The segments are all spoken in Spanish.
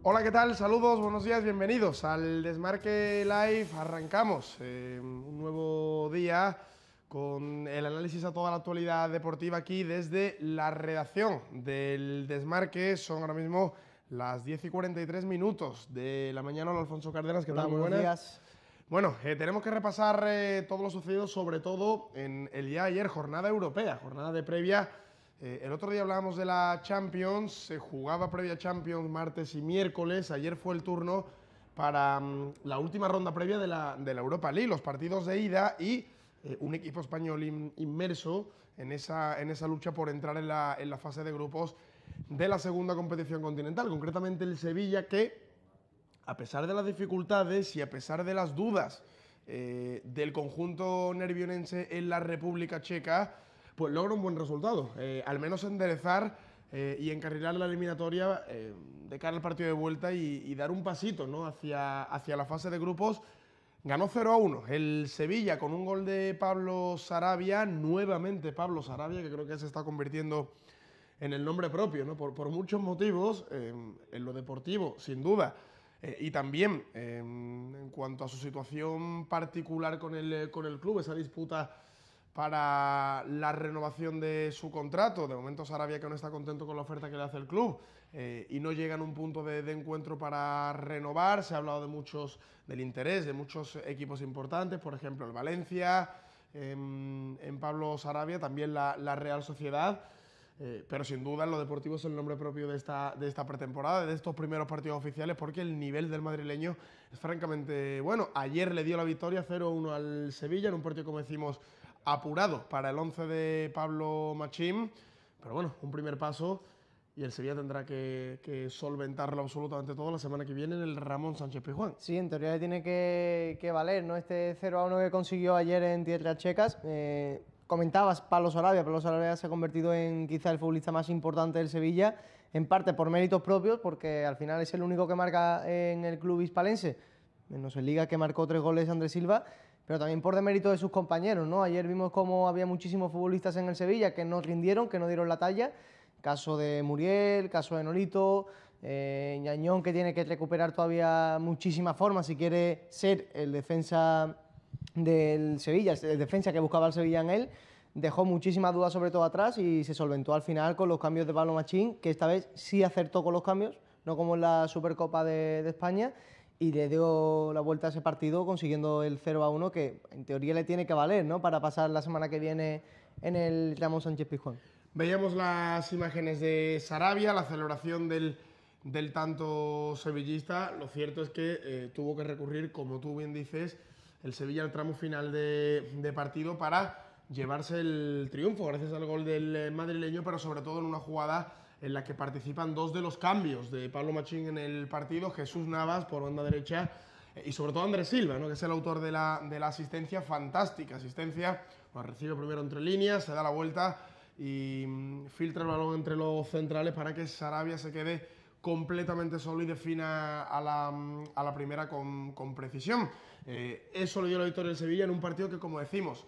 Hola, ¿qué tal? Saludos, buenos días, bienvenidos al Desmarque Live. Arrancamos un nuevo día con el análisis a toda la actualidad deportiva aquí desde la redacción del Desmarque. Son ahora mismo las 10:43 de la mañana. Hola, Alfonso Cárdenas, ¿qué Hola, tal? Muy buenos buenas. días. Bueno, tenemos que repasar todo lo sucedido, sobre todo en el día de ayer, jornada europea, jornada de previa. El otro día hablábamos de la Champions, se jugaba previa Champions martes y miércoles. Ayer fue el turno para la última ronda previa de la Europa League, los partidos de ida y un equipo español inmerso en esa lucha por entrar en la fase de grupos de la segunda competición continental, concretamente el Sevilla, que a pesar de las dificultades y a pesar de las dudas del conjunto nervionense en la República Checa, pues logra un buen resultado. Al menos enderezar y encarrilar la eliminatoria de cara al partido de vuelta y dar un pasito, ¿no?, hacia la fase de grupos. Ganó 0-1 el Sevilla con un gol de Pablo Sarabia, nuevamente Pablo Sarabia, que creo que se está convirtiendo en el nombre propio, ¿no? Por muchos motivos, en lo deportivo, sin duda, y también en cuanto a su situación particular con el club, esa disputa para la renovación de su contrato. De momento Sarabia, que no está contento con la oferta que le hace el club y no llega en un punto de encuentro para renovar. Se ha hablado del interés de muchos equipos importantes, por ejemplo el Valencia, en Pablo Sarabia, también la Real Sociedad. Pero sin duda en lo deportivo es el nombre propio de esta pretemporada, de estos primeros partidos oficiales, porque el nivel del madrileño es francamente bueno. Ayer le dio la victoria 0-1 al Sevilla en un partido, como decimos, apurado para el 11 de Pablo Machín, pero bueno, un primer paso y el Sevilla tendrá que solventarlo absolutamente todo la semana que viene en el Ramón Sánchez Pizjuán. Sí, en teoría le tiene que valer, ¿no? Este 0-1 que consiguió ayer en tierras checas. Comentabas Pablo Sarabia se ha convertido en quizá el futbolista más importante del Sevilla, en parte por méritos propios, porque al final es el único que marca en el club hispalense, menos en Liga, que marcó 3 goles Andrés Silva, pero también por demérito de sus compañeros, ¿no? Ayer vimos cómo había muchísimos futbolistas en el Sevilla que no rindieron, que no dieron la talla. Caso de Muriel, caso de Nolito, Ñañón, que tiene que recuperar todavía muchísima forma si quiere ser el defensa del Sevilla, el defensa que buscaba el Sevilla en él. Dejó muchísimas dudas sobre todo atrás y se solventó al final con los cambios de Pablo Machín, que esta vez sí acertó con los cambios, no como en la Supercopa de España, y le dio la vuelta a ese partido consiguiendo el 0-1, que en teoría le tiene que valer, ¿no?, para pasar la semana que viene en el Ramón Sánchez Pizjuán. Veíamos las imágenes de Sarabia, la celebración del tanto sevillista. Lo cierto es que tuvo que recurrir, como tú bien dices, el Sevilla al tramo final de partido para llevarse el triunfo gracias al gol del madrileño, pero sobre todo en una jugada en la que participan dos de los cambios de Pablo Machín en el partido, Jesús Navas por banda derecha y sobre todo Andrés Silva, ¿no?, que es el autor de la asistencia, fantástica asistencia. Pues recibe primero entre líneas, se da la vuelta y filtra el balón entre los centrales para que Sarabia se quede completamente solo y defina a la primera con precisión. Eso le dio la victoria al Sevilla en un partido que, como decimos,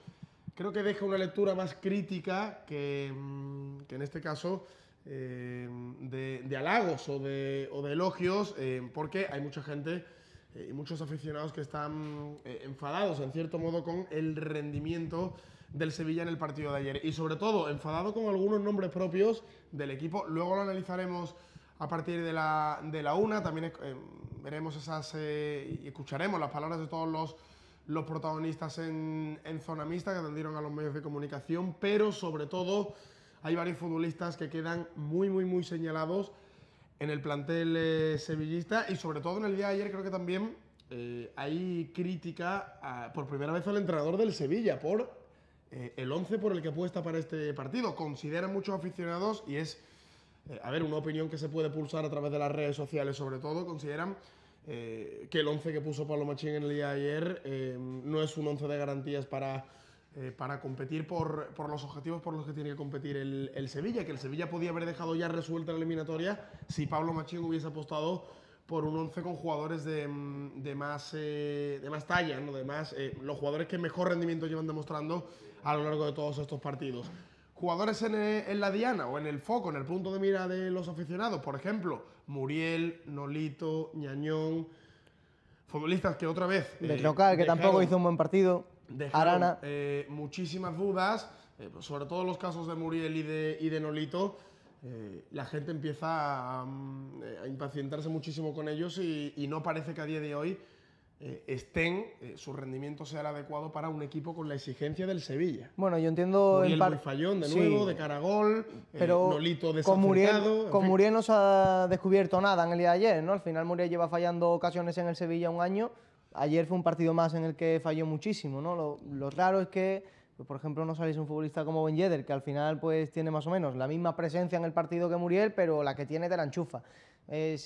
creo que deja una lectura más crítica que en este caso de halagos o de elogios, porque hay mucha gente y muchos aficionados que están enfadados en cierto modo con el rendimiento del Sevilla en el partido de ayer y sobre todo enfadado con algunos nombres propios del equipo. Luego lo analizaremos a partir de la una. También veremos y escucharemos las palabras de todos los protagonistas en zona mixta que atendieron a los medios de comunicación, pero sobre todo hay varios futbolistas que quedan muy señalados en el plantel sevillista y sobre todo en el día de ayer. Creo que también hay crítica por primera vez al entrenador del Sevilla por el 11 por el que apuesta para este partido. Consideran muchos aficionados, y es una opinión que se puede pulsar a través de las redes sociales sobre todo, consideran que el 11 que puso Pablo Machín en el día de ayer no es un 11 de garantías para competir por los objetivos por los que tiene que competir el Sevilla, que el Sevilla podía haber dejado ya resuelta la eliminatoria si Pablo Machín hubiese apostado por un 11 con jugadores de más talla, ¿no?, los jugadores que mejor rendimiento llevan demostrando a lo largo de todos estos partidos. jugadores en la diana o en el foco, en el punto de mira de los aficionados, por ejemplo, Muriel, Nolito, Ñañón, futbolistas que otra vez... Berrocal, que tampoco hizo un buen partido. Arana. Muchísimas dudas, sobre todo en los casos de Muriel y de Nolito. La gente empieza a impacientarse muchísimo con ellos y no parece que a día de hoy su rendimiento sea el adecuado para un equipo con la exigencia del Sevilla. Bueno, yo entiendo... Muriel muy fallón de nuevo, de cara a gol, pero Nolito desacertado... Con Muriel no se ha descubierto nada en el día de ayer, ¿no? Al final Muriel lleva fallando ocasiones en el Sevilla un año. Ayer fue un partido más en el que falló muchísimo, ¿no? Lo raro es que, pues, por ejemplo, no saliese un futbolista como Ben Yedder, que al final pues tiene más o menos la misma presencia en el partido que Muriel, pero la que tiene te la enchufa. Es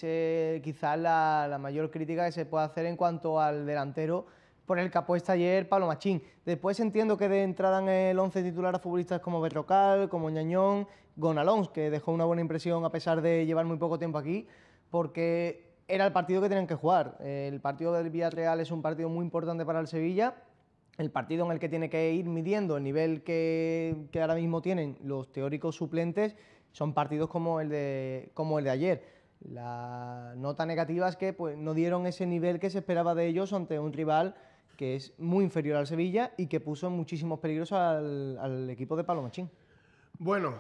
quizás la mayor crítica que se puede hacer en cuanto al delantero por el que apuesta ayer Pablo Machín. Después entiendo que de entrada en el 11 titular a futbolistas como Berrocal, como Ñañón, Gonalons, que dejó una buena impresión a pesar de llevar muy poco tiempo aquí, porque era el partido que tenían que jugar. El partido del Villarreal es un partido muy importante para el Sevilla, el partido en el que tiene que ir midiendo el nivel que ahora mismo tienen los teóricos suplentes. Son partidos como el de ayer. La nota negativa es que pues, no dieron ese nivel que se esperaba de ellos ante un rival que es muy inferior al Sevilla y que puso en muchísimos peligros al equipo de Pablo Machín. Bueno,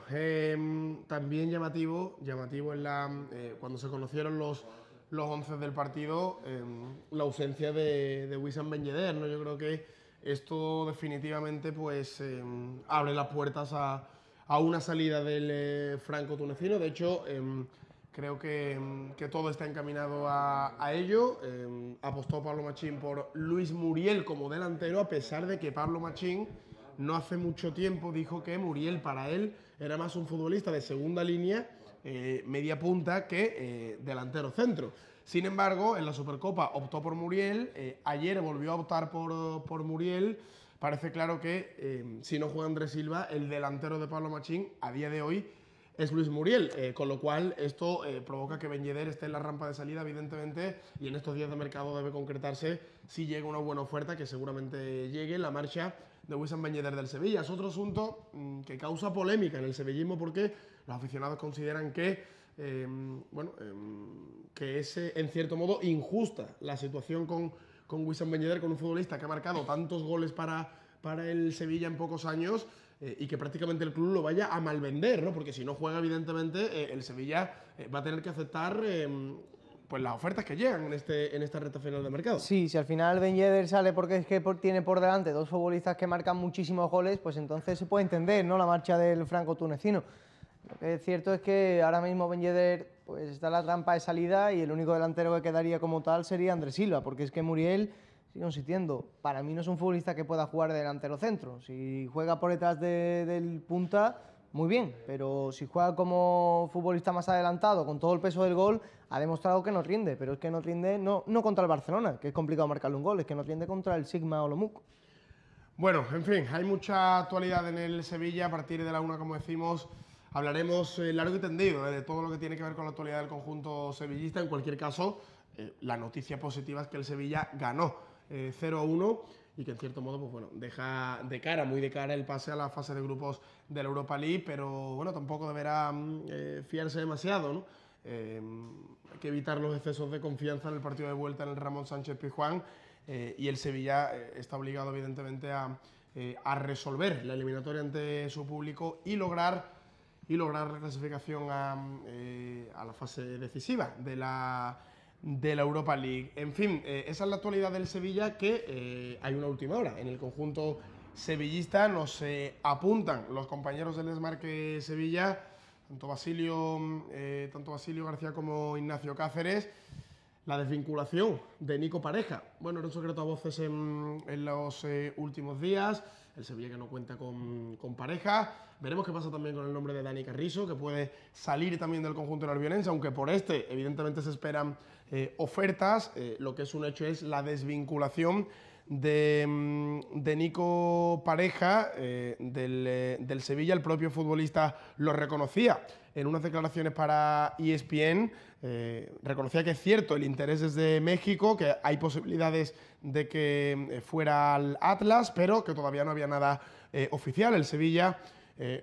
también llamativo cuando se conocieron los 11 del partido, la ausencia de Wissam Ben Yedder, ¿no? Yo creo que esto definitivamente pues, abre las puertas a una salida del franco-tunecino. De hecho, creo que todo está encaminado a ello. Apostó Pablo Machín por Luis Muriel como delantero, a pesar de que Pablo Machín no hace mucho tiempo dijo que Muriel para él era más un futbolista de segunda línea, media punta, que delantero centro. Sin embargo, en la Supercopa optó por Muriel, ayer volvió a optar por Muriel. Parece claro que si no juega Andrés Silva, el delantero de Pablo Machín a día de hoy es Luis Muriel, con lo cual esto provoca que Ben Yedder esté en la rampa de salida, evidentemente, y en estos días de mercado debe concretarse si llega una buena oferta, que seguramente llegue, la marcha de Wissam Ben Yedder del Sevilla. Es otro asunto que causa polémica en el sevillismo porque los aficionados consideran que que es en cierto modo injusta la situación con Wissam Ben Yedder, con un futbolista que ha marcado tantos goles para el Sevilla en pocos años, y que prácticamente el club lo vaya a malvender, ¿no? Porque si no juega, evidentemente, el Sevilla va a tener que aceptar pues las ofertas que llegan en esta recta final de mercado. Sí, si al final Ben Yedder sale porque es que tiene por delante dos futbolistas que marcan muchísimos goles, pues entonces se puede entender, ¿no?, la marcha del franco-tunecino. Lo que es cierto es que ahora mismo Ben Yedder pues, está en la trampa de salida y el único delantero que quedaría como tal sería Andrés Silva, porque es que Muriel, sigo insistiendo, para mí no es un futbolista que pueda jugar de delantero centro. Si juega por detrás del punta, muy bien, pero si juega como futbolista más adelantado, con todo el peso del gol, ha demostrado que no rinde, pero es que no rinde no contra el Barcelona, que es complicado marcarle un gol, es que no rinde contra el Sigma Olomouc. Bueno, en fin, hay mucha actualidad en el Sevilla. A partir de la 1, como decimos, hablaremos largo y tendido de todo lo que tiene que ver con la actualidad del conjunto sevillista. En cualquier caso, la noticia positiva es que el Sevilla ganó 0-1 y que en cierto modo pues bueno, deja muy de cara el pase a la fase de grupos de la Europa League, pero bueno, tampoco deberá fiarse demasiado, ¿no? Hay que evitar los excesos de confianza en el partido de vuelta en el Ramón Sánchez Pizjuán, y el Sevilla está obligado evidentemente a resolver la eliminatoria ante su público y lograr la clasificación a la fase decisiva de la Europa League. En fin, esa es la actualidad del Sevilla, que hay una última hora. En el conjunto sevillista nos apuntan los compañeros del Desmarque Sevilla, tanto Basilio García como Ignacio Cáceres, la desvinculación de Nico Pareja. Bueno, era un secreto a voces en los últimos días. El Sevilla que no cuenta con Pareja. Veremos qué pasa también con el nombre de Dani Carrizo, que puede salir también del conjunto albionense, aunque por evidentemente se esperan ofertas. Lo que es un hecho es la desvinculación de Nico Pareja del Sevilla. El propio futbolista lo reconocía en unas declaraciones para ESPN. Reconocía que es cierto el interés desde México, que hay posibilidades de que fuera al Atlas, pero que todavía no había nada oficial. El Sevilla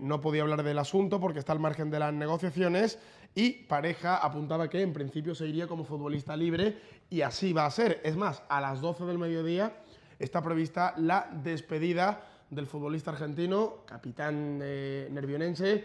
no podía hablar del asunto porque está al margen de las negociaciones y Pareja apuntaba que en principio se iría como futbolista libre y así va a ser. Es más, a las 12 del mediodía está prevista la despedida del futbolista argentino, capitán nervionense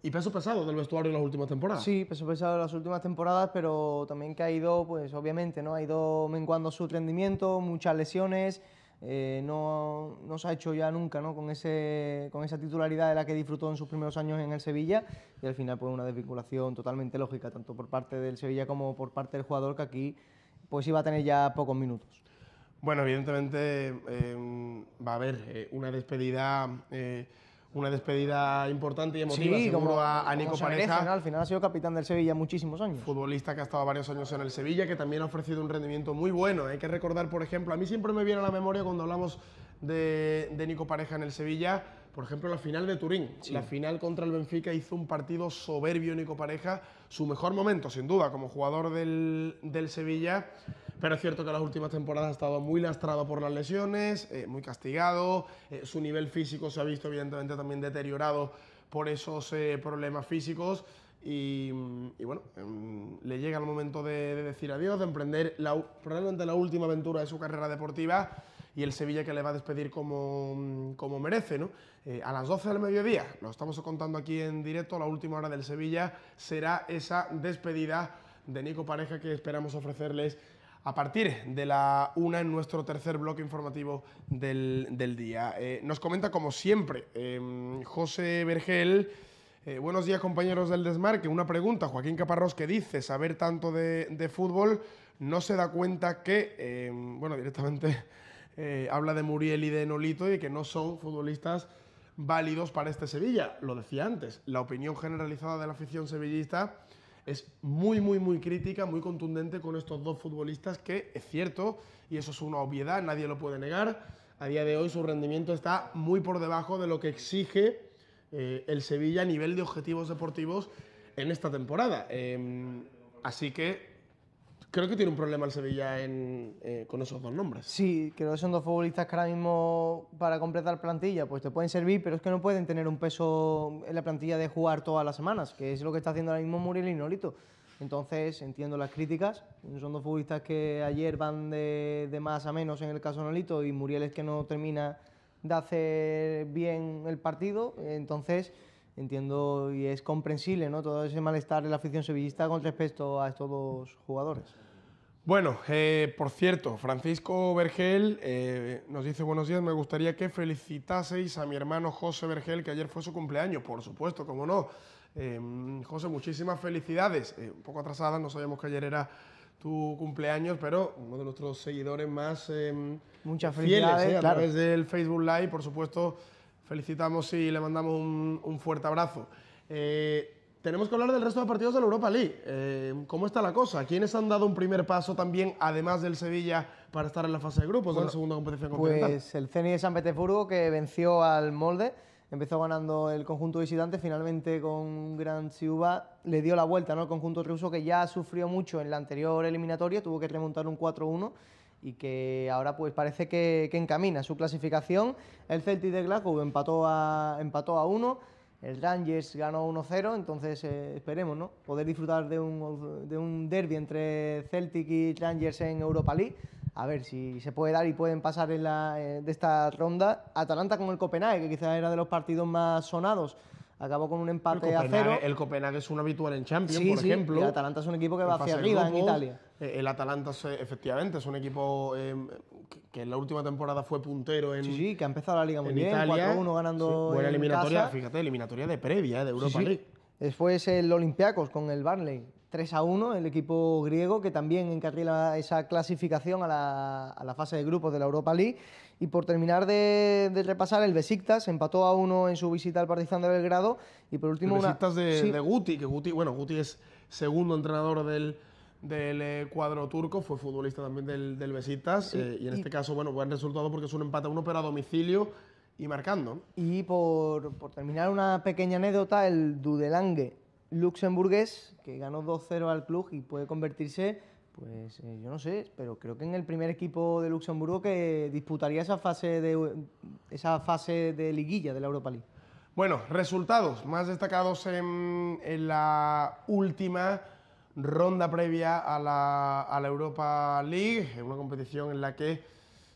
y peso pesado del vestuario en las últimas temporadas. Sí, peso pesado en las últimas temporadas, pero también que ha ido, pues obviamente, ¿no? Ha ido menguando su rendimiento, muchas lesiones. No se ha hecho ya nunca, ¿no? con esa titularidad de la que disfrutó en sus primeros años en el Sevilla, y al final pues una desvinculación totalmente lógica, tanto por parte del Sevilla como por parte del jugador, que aquí pues iba a tener ya pocos minutos. Bueno, evidentemente va a haber una despedida importante y emotiva, Sí, seguro como, a Nico como se Pareja. merece, ¿no? Al final ha sido capitán del Sevilla muchísimos años. Futbolista que ha estado varios años en el Sevilla, que también ha ofrecido un rendimiento muy bueno. Hay que recordar, por ejemplo, a mí siempre me viene a la memoria cuando hablamos de Nico Pareja en el Sevilla, por ejemplo, la final de Turín. Sí. La final contra el Benfica hizo un partido soberbio Nico Pareja, su mejor momento, sin duda, como jugador del Sevilla. Pero es cierto que las últimas temporadas ha estado muy lastrado por las lesiones, muy castigado, su nivel físico se ha visto evidentemente también deteriorado por esos problemas físicos y bueno, le llega el momento de decir adiós, de emprender probablemente la última aventura de su carrera deportiva y el Sevilla que le va a despedir como merece, ¿no? A las 12 del mediodía, lo estamos contando aquí en directo, la última hora del Sevilla será esa despedida de Nico Pareja que esperamos ofrecerles a partir de la 1 en nuestro tercer bloque informativo del día. Nos comenta, como siempre, José Vergel. Buenos días, compañeros del Desmarque. Una pregunta, Joaquín Caparrós, que dice saber tanto de fútbol, no se da cuenta que, bueno, directamente habla de Muriel y de Nolito y que no son futbolistas válidos para este Sevilla. Lo decía antes, la opinión generalizada de la afición sevillista es muy crítica, muy contundente con estos dos futbolistas que, es cierto, y eso es una obviedad, nadie lo puede negar, a día de hoy su rendimiento está muy por debajo de lo que exige el Sevilla a nivel de objetivos deportivos en esta temporada. Así que creo que tiene un problema el Sevilla con esos dos nombres. Sí, creo que son dos futbolistas que ahora mismo para completar plantilla pues te pueden servir, pero es que no pueden tener un peso en la plantilla de jugar todas las semanas, que es lo que está haciendo ahora mismo Muriel y Nolito. Entonces entiendo las críticas, son dos futbolistas que ayer van de más a menos en el caso de Nolito y Muriel es que no termina de hacer bien el partido, entonces entiendo y es comprensible, ¿no? Todo ese malestar de la afición sevillista con respecto a estos dos jugadores. Bueno, por cierto, Francisco Vergel nos dice buenos días, me gustaría que felicitaseis a mi hermano José Vergel, que ayer fue su cumpleaños, por supuesto, cómo no. José, muchísimas felicidades, un poco atrasada, no sabíamos que ayer era tu cumpleaños, pero uno de nuestros seguidores más muchas fieles, felicidades, a claro. través del Facebook Live, por supuesto, felicitamos y le mandamos un fuerte abrazo. Tenemos que hablar del resto de partidos de la Europa League. ¿Cómo está la cosa? ¿Quiénes han dado un primer paso también, además del Sevilla, para estar en la fase de grupos de la segunda competición continental? Pues el Zenit de San Petersburgo, que venció al Molde, empezó ganando el conjunto visitante, finalmente con un gran Ciuba le dio la vuelta, ¿no? El conjunto ruso, que ya sufrió mucho en la anterior eliminatoria, tuvo que remontar un 4-1 y que ahora pues parece que encamina su clasificación. El Celtic de Glasgow empató a 1. El Rangers ganó 1-0, entonces esperemos, ¿no? Poder disfrutar de un derbi entre Celtic y Rangers en Europa League. A ver si se puede dar y pueden pasar de esta ronda. Atalanta con el Copenhague, que quizás era de los partidos más sonados. Acabó con un empate a 0. El Copenhague es un habitual en Champions, sí, por ejemplo. Sí, el Atalanta es un equipo que va hacia arriba en Italia. El Atalanta, efectivamente, es un equipo que en la última temporada fue puntero en Sí, que ha empezado la Liga muy bien, Italia. 4-1 ganando buena eliminatoria, casa. fíjate, eliminatoria de previa de Europa League. Después el Olympiacos con el Burnley, 3-1, el equipo griego que también encarrila esa clasificación a la fase de grupos de la Europa League. Y por terminar de repasar, el Besiktas empató a 1 en su visita al Partizan de Belgrado. Y por último, el Besiktas de Guti, que Guti es segundo entrenador del cuadro turco, fue futbolista también del Besiktas. Y en este caso, bueno, buen resultado porque es un empate a 1, pero a domicilio y marcando. Y por terminar, una pequeña anécdota, el Dudelange luxemburgués, que ganó 2-0 al club y puede convertirse, pues yo no sé, pero creo que en el primer equipo de Luxemburgo que disputaría esa fase de liguilla de la Europa League. Bueno, resultados más destacados en la última ronda previa a la Europa League, una competición en la que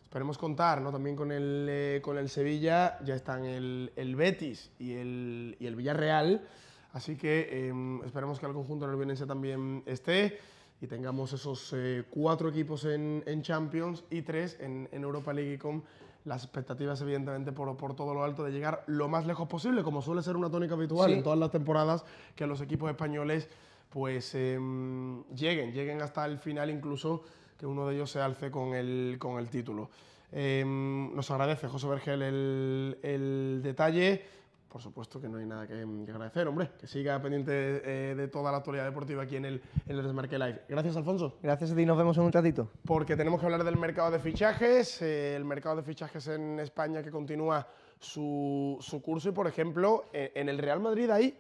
esperemos contar, ¿no?, también con el Sevilla. Ya están el Betis y el Villarreal, así que esperemos que el conjunto neerlandés también esté y tengamos esos 4 equipos en Champions y 3 en Europa League, y con las expectativas, evidentemente, por todo lo alto de llegar lo más lejos posible, como suele ser una tónica habitual en todas las temporadas, que los equipos españoles pues lleguen hasta el final, incluso que uno de ellos se alce con el título. Nos agradece José Vergel el detalle. Por supuesto que no hay nada que agradecer, hombre, que siga pendiente de toda la actualidad deportiva aquí en el Desmarque Live. Gracias, Alfonso. Gracias a ti, nos vemos en un ratito. Porque tenemos que hablar del mercado de fichajes, el mercado de fichajes en España, que continúa su curso, y por ejemplo, en el Real Madrid hay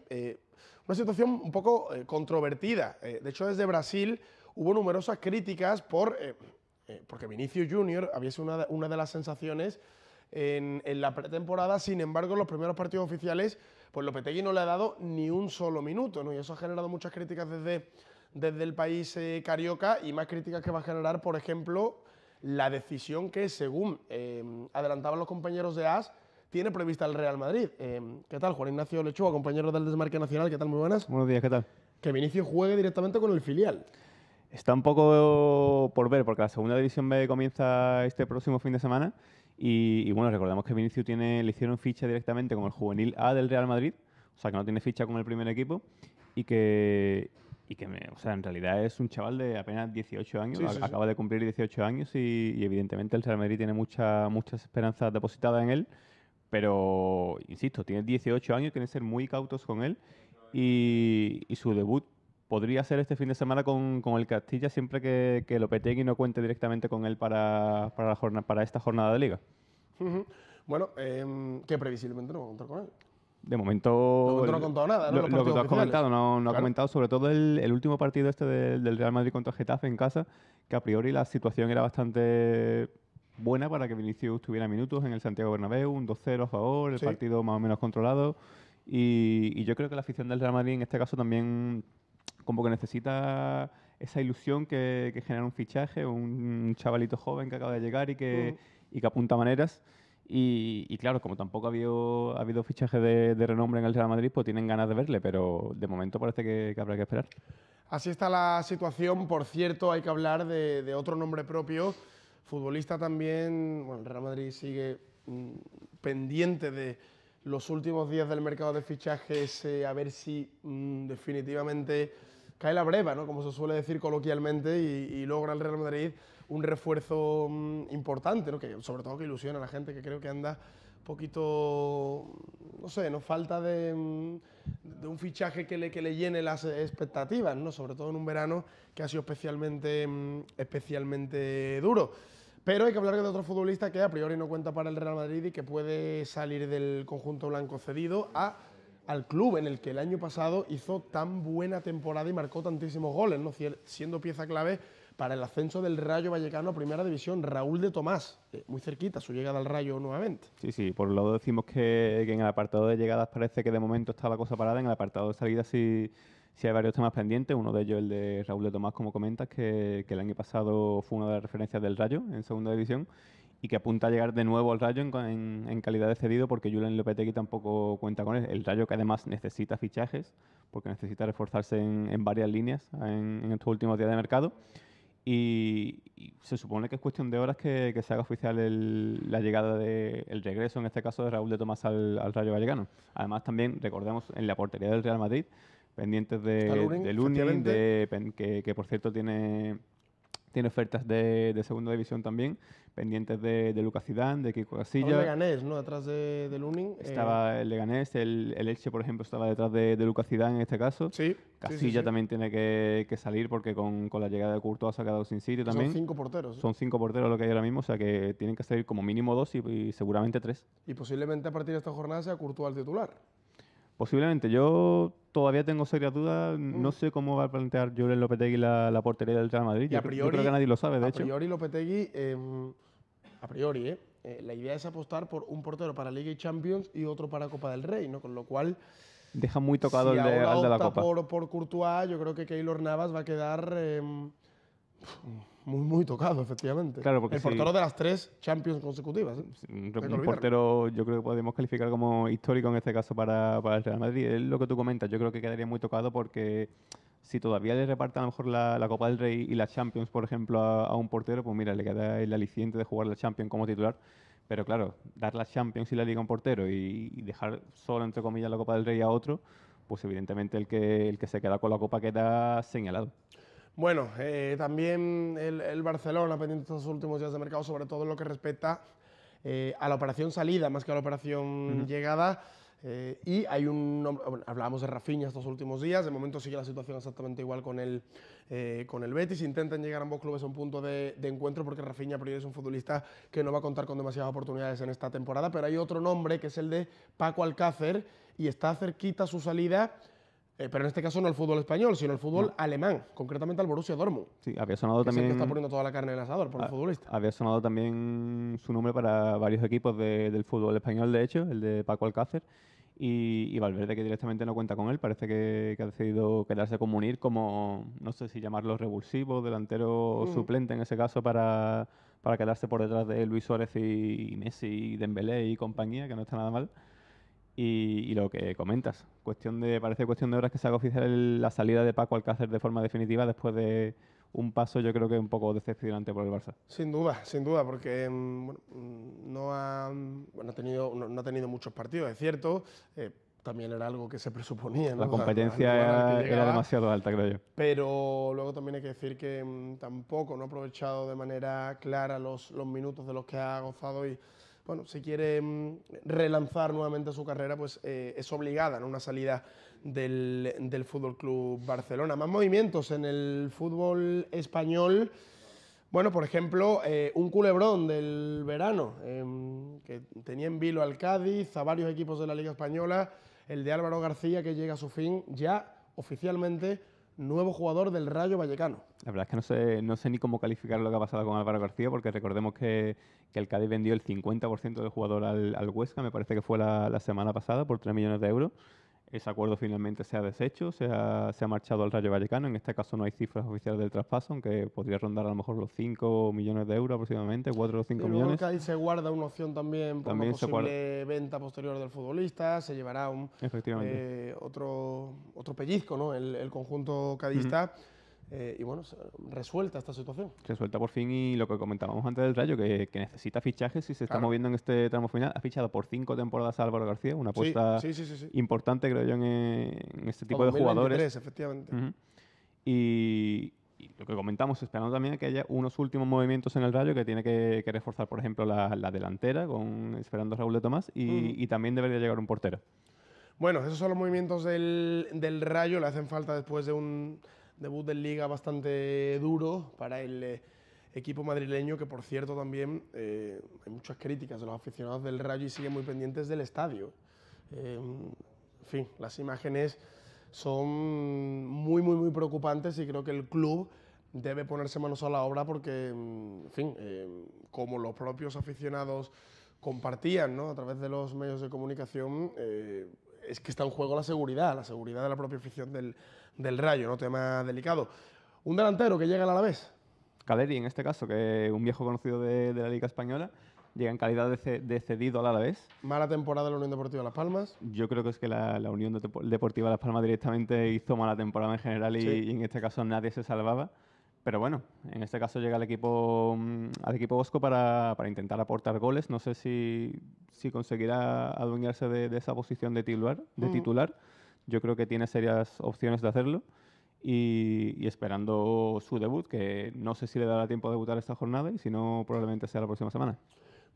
una situación un poco controvertida. De hecho, desde Brasil hubo numerosas críticas porque Vinicius Junior había sido una de las sensaciones en la pretemporada. Sin embargo, en los primeros partidos oficiales, pues Lopetegui no le ha dado ni un solo minuto, ¿no? Y eso ha generado muchas críticas desde el país carioca, y más críticas que va a generar, por ejemplo, la decisión que, según adelantaban los compañeros de AS, tiene prevista el Real Madrid. ¿Qué tal, Juan Ignacio Lechuga, compañero del Desmarque Nacional? ¿Qué tal? Muy buenas. Buenos días, ¿qué tal? Que Vinicius juegue directamente con el filial. Está un poco por ver, porque la segunda división B comienza este próximo fin de semana. Y bueno, recordemos que Vinicius le hicieron ficha directamente con el juvenil A del Real Madrid, o sea que no tiene ficha con el primer equipo, o sea, en realidad es un chaval de apenas 18 años, acaba de cumplir 18 años, y evidentemente el Real Madrid tiene muchas esperanzas depositadas en él, pero insisto, tiene 18 años, tiene que ser muy cautos con él, y su debut podría ser este fin de semana con el Castilla, siempre que Lopetegui no cuente directamente con él para esta jornada de Liga. Bueno, que previsiblemente no va a contar con él. De momento no ha contado nada, ¿no? Lo que tú has comentado, no claro. ha comentado sobre todo el último partido del Real Madrid contra Getafe en casa, que a priori la situación era bastante buena para que Vinicius tuviera minutos en el Santiago Bernabéu, un 2-0 a favor, el partido más o menos controlado, y yo creo que la afición del Real Madrid en este caso también como que necesita esa ilusión que genera un fichaje, un chavalito joven que acaba de llegar y que apunta maneras. Y claro, como tampoco ha habido fichaje de renombre en el Real Madrid, pues tienen ganas de verle, pero de momento parece que habrá que esperar. Así está la situación. Por cierto, hay que hablar de otro nombre propio, futbolista también. Bueno, el Real Madrid sigue pendiente de los últimos días del mercado de fichajes, a ver si definitivamente cae la breva, ¿no?, como se suele decir coloquialmente, y logra el Real Madrid un refuerzo importante, ¿no?, que sobre todo que ilusiona a la gente, que creo que anda un poquito, no sé, nos falta de un fichaje que le llene las expectativas, ¿no?, sobre todo en un verano que ha sido especialmente duro. Pero hay que hablar de otro futbolista que a priori no cuenta para el Real Madrid y que puede salir del conjunto blanco cedido al club en el que el año pasado hizo tan buena temporada y marcó tantísimos goles, ¿no?, siendo pieza clave para el ascenso del Rayo Vallecano a Primera División. Raúl de Tomás, muy cerquita su llegada al Rayo nuevamente. Sí, por un lado decimos que en el apartado de llegadas parece que de momento está la cosa parada, en el apartado de salidas sí hay varios temas pendientes, uno de ellos el de Raúl de Tomás, como comentas, que el año pasado fue una de las referencias del Rayo en Segunda División, y que apunta a llegar de nuevo al Rayo en calidad de cedido, porque Julen Lopetegui tampoco cuenta con él. El Rayo, que además necesita fichajes, porque necesita reforzarse en varias líneas en estos últimos días de mercado. Y se supone que es cuestión de horas que se haga oficial la llegada el regreso, en este caso, de Raúl de Tomás al Rayo Vallecano. Además, también recordemos en la portería del Real Madrid, pendientes de Lunin, que por cierto tiene ofertas de Segunda División también, pendientes de Lucas Zidane, de Kiko Casilla. El Leganés, ¿no?, detrás de Lunin. Estaba el Leganés, el Elche, por ejemplo, estaba detrás de Lucas Zidane en este caso. Sí. Casilla también tiene que salir, porque con la llegada de Courtois se ha quedado sin sitio también. Son 5 porteros. Son 5 porteros lo que hay ahora mismo, o sea que tienen que salir como mínimo 2 y seguramente 3. Y posiblemente a partir de esta jornada sea Courtois el titular. Posiblemente. Yo todavía tengo serias dudas. No sé cómo va a plantear Julen Lopetegui la portería del Real Madrid. Yo creo que nadie lo sabe, de hecho. A priori Lopetegui, la idea es apostar por un portero para Liga y Champions y otro para Copa del Rey, ¿no? Con lo cual, Deja muy tocado si el de, ahora al de la opta Copa. por Courtois, yo creo que Keylor Navas va a quedar muy, muy tocado, efectivamente. Claro, porque el portero de las 3 Champions consecutivas. ¿Eh? Un Hay que olvidarlo. portero yo creo que podemos calificar como histórico en este caso para el Real Madrid. Es lo que tú comentas, yo creo que quedaría muy tocado porque si todavía le reparten a lo mejor la Copa del Rey y la Champions, por ejemplo, a un portero, pues mira, le queda el aliciente de jugar la Champions como titular. Pero claro, dar la Champions y la Liga a un portero y dejar solo, entre comillas, la Copa del Rey a otro, pues evidentemente el que se queda con la Copa queda señalado. Bueno, también el Barcelona, pendiente de estos últimos días de mercado, sobre todo en lo que respecta a la operación salida más que a la operación llegada. Y hay bueno, hablábamos de Rafinha estos últimos días, de momento sigue la situación exactamente igual con el Betis. Intentan llegar ambos clubes a un punto de encuentro porque Rafinha a priori es un futbolista que no va a contar con demasiadas oportunidades en esta temporada, pero hay otro nombre que es el de Paco Alcácer y está cerquita su salida. Pero en este caso no el fútbol español, sino el fútbol alemán, concretamente al Borussia Dortmund. Sí, había sonado Que es el también. que está poniendo toda la carne en el asador por el futbolista. Había sonado también su nombre para varios equipos del fútbol español, de hecho, el de Paco Alcácer. Y Valverde, que directamente no cuenta con él, parece que ha decidido quedarse con Munir como, no sé si llamarlo revulsivo, delantero suplente en ese caso, para quedarse por detrás de Luis Suárez y Messi y Dembélé y compañía, que no está nada mal. Y lo que comentas, parece cuestión de horas que se haga oficial la salida de Paco Alcácer de forma definitiva después de un paso, yo creo que un poco decepcionante por el Barça. Sin duda, porque bueno, no ha tenido muchos partidos, es cierto. También era algo que se presuponía, ¿no? La competencia era demasiado alta, creo yo. Pero luego también hay que decir que tampoco no ha aprovechado de manera clara los minutos de los que ha gozado y bueno, si quiere relanzar nuevamente su carrera, pues es obligada, ¿no? Una salida del Fútbol Club Barcelona. Más movimientos en el fútbol español. Bueno, por ejemplo, un culebrón del verano que tenía en vilo al Cádiz, a varios equipos de la Liga Española, el de Álvaro García, que llega a su fin ya oficialmente nuevo jugador del Rayo Vallecano. La verdad es que no sé ni cómo calificar lo que ha pasado con Álvaro García, porque recordemos que el Cádiz vendió el 50% del jugador al Huesca, me parece que fue la semana pasada, por 3 millones de euros. Ese acuerdo finalmente se ha deshecho, se ha marchado al Rayo Vallecano. En este caso no hay cifras oficiales del traspaso, aunque podría rondar a lo mejor los 5 millones de euros aproximadamente, 4 o 5 millones. Creo que ahí se guarda una opción también por una posible venta posterior del futbolista. Se llevará otro pellizco, ¿no? El conjunto cadista. Y bueno, resuelta esta situación. Resuelta por fin, y lo que comentábamos antes del Rayo, que necesita fichajes y se está moviendo en este tramo final. Ha fichado por 5 temporadas a Álvaro García, una apuesta importante, creo yo, en este tipo de jugadores. Efectivamente. Y lo que comentamos, esperando también que haya unos últimos movimientos en el Rayo, que tiene que reforzar, por ejemplo, la delantera, esperando a Raúl de Tomás, y también debería llegar un portero. Bueno, esos son los movimientos del Rayo. Le hacen falta después de un debut de Liga bastante duro para el equipo madrileño, que por cierto también hay muchas críticas de los aficionados del Rayo y siguen muy pendientes del estadio. En fin, las imágenes son muy, muy, muy preocupantes y creo que el club debe ponerse manos a la obra porque, en fin, como los propios aficionados compartían, ¿no?, a través de los medios de comunicación, es que está en juego la seguridad de la propia afición del Rayo, ¿no? Tema delicado. Un delantero que llega al Alavés. Caleri, en este caso, que es un viejo conocido de la Liga Española, llega en calidad de cedido al Alavés. Mala temporada de la Unión Deportiva Las Palmas. Yo creo que es que la Unión Deportiva Las Palmas directamente hizo mala temporada en general y en este caso nadie se salvaba. Pero bueno, en este caso llega al equipo bosco para intentar aportar goles. No sé si conseguirá adueñarse de esa posición de titular. Yo creo que tiene serias opciones de hacerlo. Y esperando su debut, que no sé si le dará tiempo de debutar esta jornada y si no, probablemente sea la próxima semana.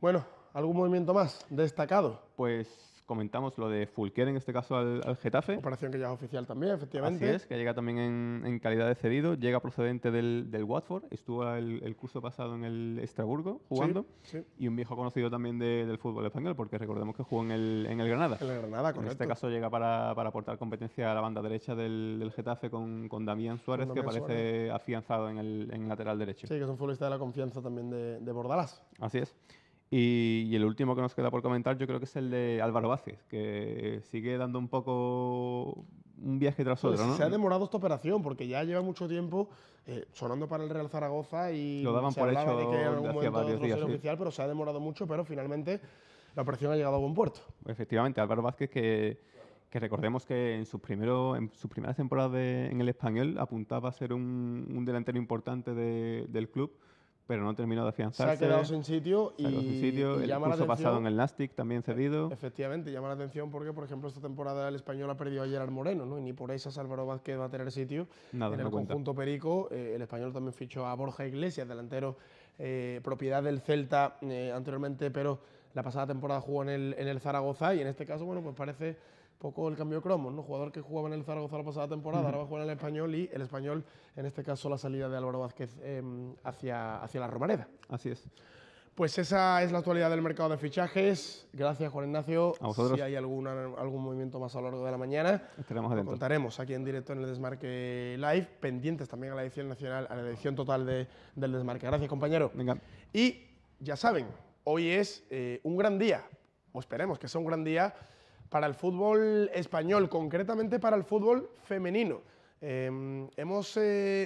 Bueno, ¿algún movimiento más destacado? Pues comentamos lo de Fulquier, en este caso al Getafe. Operación que ya es oficial también, efectivamente. Así es, que llega también en calidad de cedido, llega procedente del Watford, estuvo el curso pasado en el Estrasburgo jugando, y un viejo conocido también del fútbol español, porque recordemos que jugó en el Granada. En el Granada, correcto. En este caso llega para aportar competencia a la banda derecha del Getafe con Damián Suárez, que parece afianzado en el lateral derecho. Sí, que es un futbolista de la confianza también de Bordalás. Así es. Y el último que nos queda por comentar yo creo que es el de Álvaro Vázquez, que sigue dando un poco un viaje tras Pues otro, ¿no? se ha demorado esta operación porque ya lleva mucho tiempo sonando para el Real Zaragoza y Lo daban se por hablaba hecho de que en desde algún hacía momento varios otro días, sería sí. oficial, pero se ha demorado mucho, pero finalmente la operación ha llegado a buen puerto. Efectivamente, Álvaro Vázquez, que recordemos que en sus primeras temporadas en el Español apuntaba a ser un delantero importante del club, pero no terminó de Se afianzarse. ha quedado sin sitio Se ha quedado sin sitio. y El llama la curso pasado atención. en el Nastic también cedido. Efectivamente, llama la atención porque, por ejemplo, esta temporada el Español ha perdido a Gerard Moreno, ¿no? Y ni por esas Álvaro Vázquez va a tener sitio Nada, en el no cuenta. conjunto perico. El Español también fichó a Borja Iglesias, delantero propiedad del Celta anteriormente, pero la pasada temporada jugó en el Zaragoza y en este caso, bueno, pues parece poco el cambio de cromos, ¿no? Jugador que jugaba en el Zaragoza la pasada temporada, ahora va a jugar en el Español y el Español, en este caso, la salida de Álvaro Vázquez hacia la Romareda. Así es. Pues esa es la actualidad del mercado de fichajes. Gracias, Juan Ignacio. A vosotros. Si hay algún movimiento más a lo largo de la mañana, Estaremos lo atentos. contaremos aquí en directo en el Desmarque Live, pendientes también a la edición nacional, a la edición total del Desmarque. Gracias, compañero. Venga. Y ya saben, hoy es un gran día, o esperemos que sea un gran día, para el fútbol español, concretamente para el fútbol femenino. Hemos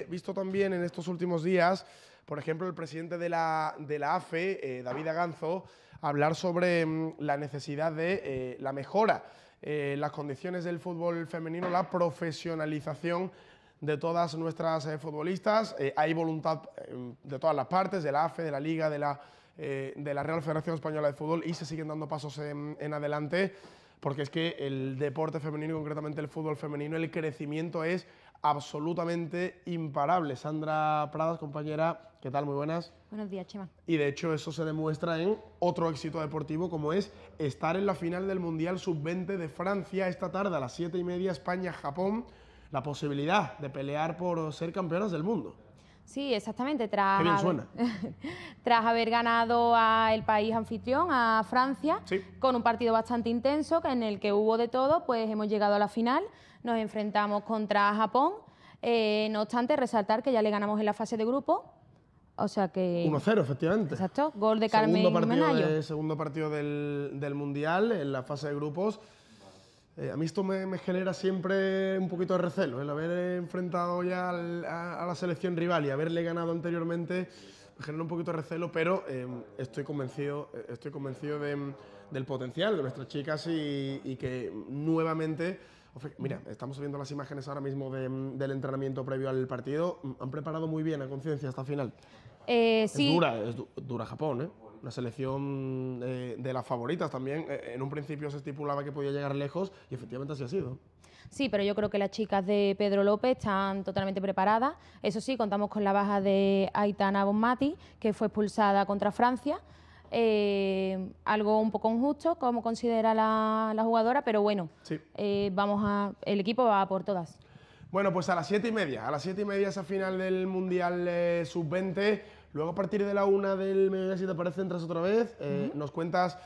visto también en estos últimos días, por ejemplo, el presidente de la AFE, David Aganzo, hablar sobre la necesidad de la mejora, las condiciones del fútbol femenino, la profesionalización de todas nuestras futbolistas. Hay voluntad de todas las partes, de la AFE, de la Liga, de la Real Federación Española de Fútbol, y se siguen dando pasos en adelante, porque es que el deporte femenino, concretamente el fútbol femenino, el crecimiento es absolutamente imparable. Sandra Pradas, compañera, ¿qué tal? Muy buenas. Buenos días, Chema. Y de hecho eso se demuestra en otro éxito deportivo, como es estar en la final del Mundial Sub-20 de Francia esta tarde a las 7:30, España-Japón, la posibilidad de pelear por ser campeonas del mundo. Sí, exactamente. Qué bien suena. Tras haber ganado al país anfitrión, a Francia, Sí. con un partido bastante intenso en el que hubo de todo, pues hemos llegado a la final, nos enfrentamos contra Japón. No obstante, resaltar que ya le ganamos en la fase de grupo, o sea que... 1-0, efectivamente. Exacto, gol de Carmen Menayo. Segundo partido del Mundial en la fase de grupos. A mí esto me genera siempre un poquito de recelo, el haber enfrentado ya a la selección rival y haberle ganado anteriormente me genera un poquito de recelo, pero estoy convencido del potencial de nuestras chicas y que nuevamente... Mira, estamos viendo las imágenes ahora mismo del entrenamiento previo al partido. Han preparado muy bien a conciencia esta final. Sí. Es dura Japón, ¿eh? Una selección de las favoritas también. En un principio se estipulaba que podía llegar lejos y efectivamente así ha sido. Sí, pero yo creo que las chicas de Pedro López están totalmente preparadas. Eso sí, contamos con la baja de Aitana Bonmati, que fue expulsada contra Francia. Algo un poco injusto, como considera la jugadora, pero bueno, Sí. el equipo va por todas. Bueno, pues a las 7:30 esa final del Mundial Sub-20. Luego a partir de la 1 del mediodía, si te parece, entras otra vez. Nos cuentas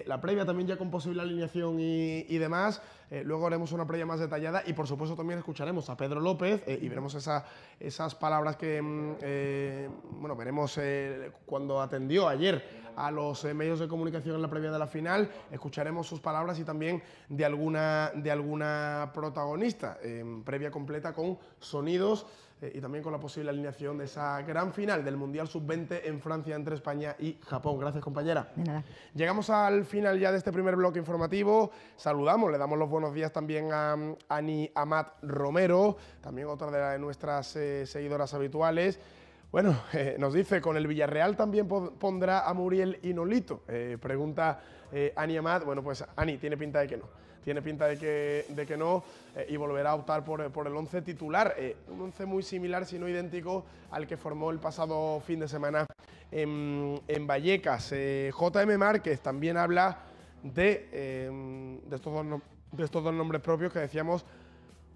la previa también ya con posible alineación y demás. Luego haremos una previa más detallada y por supuesto también escucharemos a Pedro López y veremos esas palabras que bueno, veremos cuando atendió ayer a los medios de comunicación en la previa de la final. Escucharemos sus palabras y también de alguna protagonista. Previa completa con sonidos y también con la posible alineación de esa gran final del Mundial Sub-20 en Francia entre España y Japón. Gracias, compañera. De nada. Llegamos al final ya de este primer bloque informativo. Saludamos, le damos los buenos días también a Ani Amat Romero, también otra de nuestras seguidoras habituales. Bueno, nos dice, con el Villarreal también pondrá a Muriel y Nolito. Pregunta Ani Amat. Bueno, pues Ani, tiene pinta de que no. Tiene pinta de que no y volverá a optar por el 11 titular. Un 11 muy similar, si no idéntico, al que formó el pasado fin de semana en Vallecas. JM Márquez también habla de estos dos nombres propios que decíamos,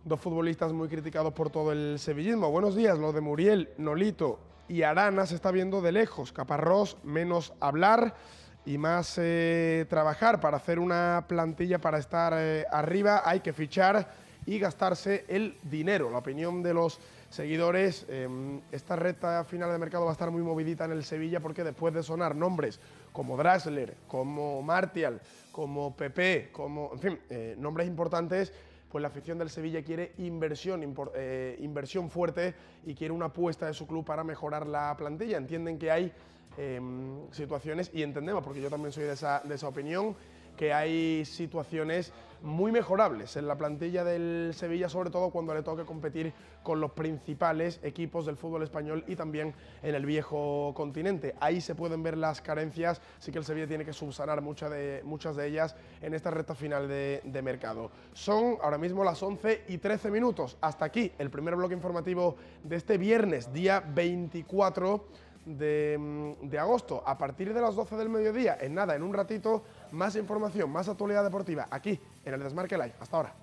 dos futbolistas muy criticados por todo el sevillismo. Buenos días, lo de Muriel, Nolito y Arana se está viendo de lejos. Caparrós, menos hablar y más trabajar para hacer una plantilla para estar arriba. Hay que fichar y gastarse el dinero. La opinión de los seguidores, esta recta final de mercado va a estar muy movidita en el Sevilla porque después de sonar nombres como Draxler, como Martial, como Pepe, como, en fin, nombres importantes, pues la afición del Sevilla quiere inversión fuerte y quiere una apuesta de su club para mejorar la plantilla. Entienden que hay situaciones, y entendemos, porque yo también soy de esa opinión, que hay situaciones muy mejorables en la plantilla del Sevilla, sobre todo cuando le toque competir con los principales equipos del fútbol español y también en el viejo continente. Ahí se pueden ver las carencias, sí que el Sevilla tiene que subsanar muchas de ellas en esta recta final de mercado. Son ahora mismo las 11:13. Hasta aquí el primer bloque informativo de este viernes, día 24 de agosto. A partir de las 12 del mediodía, en un ratito, más información, más actualidad deportiva, aquí en el Desmarque Live. Hasta ahora.